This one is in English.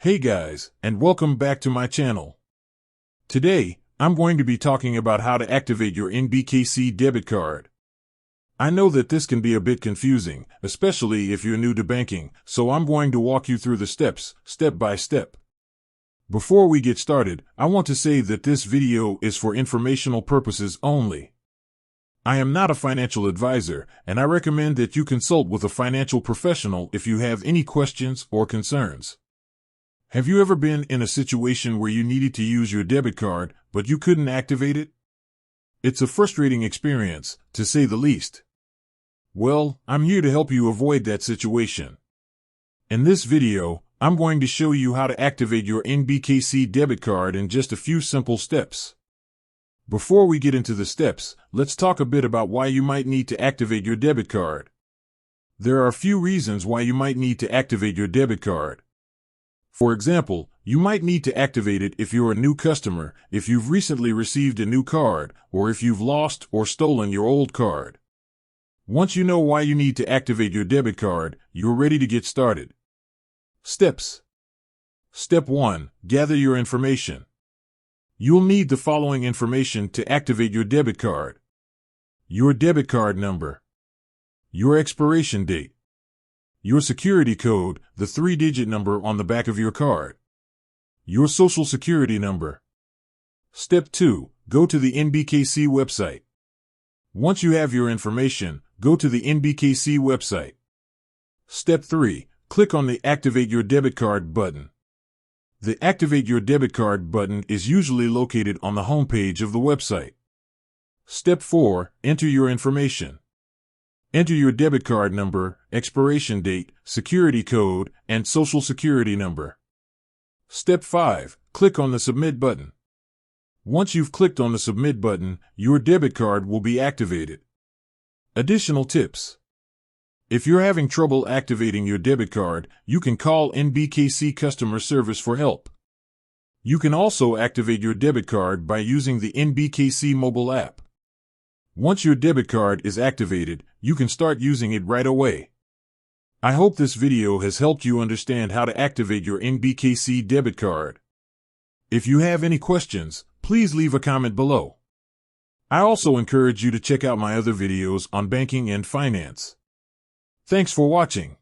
Hey guys, and welcome back to my channel. Today, I'm going to be talking about how to activate your NBKC debit card. I know that this can be a bit confusing, especially if you're new to banking, so I'm going to walk you through the steps, step by step. Before we get started, I want to say that this video is for informational purposes only. I am not a financial advisor, and I recommend that you consult with a financial professional if you have any questions or concerns. Have you ever been in a situation where you needed to use your debit card, but you couldn't activate it? It's a frustrating experience, to say the least. Well, I'm here to help you avoid that situation. In this video, I'm going to show you how to activate your NBKC debit card in just a few simple steps. Before we get into the steps, let's talk a bit about why you might need to activate your debit card. There are a few reasons why you might need to activate your debit card. For example, you might need to activate it if you're a new customer, if you've recently received a new card, or if you've lost or stolen your old card. Once you know why you need to activate your debit card, you're ready to get started. Steps. Step 1. Gather your information. You'll need the following information to activate your debit card: your debit card number, your expiration date, your security code, the 3-digit number on the back of your card, your social security number. Step 2. Go to the NBKC website. Once you have your information, go to the NBKC website. Step 3. Click on the Activate Your Debit Card button. The Activate Your Debit Card button is usually located on the home page of the website. Step 4. Enter your information. Enter your debit card number, expiration date, security code, and social security number. Step 5. Click on the Submit button. Once you've clicked on the Submit button, your debit card will be activated. Additional tips. If you're having trouble activating your debit card, you can call NBKC customer service for help. You can also activate your debit card by using the NBKC mobile app. Once your debit card is activated, you can start using it right away. I hope this video has helped you understand how to activate your NBKC debit card. If you have any questions, please leave a comment below. I also encourage you to check out my other videos on banking and finance. Thanks for watching.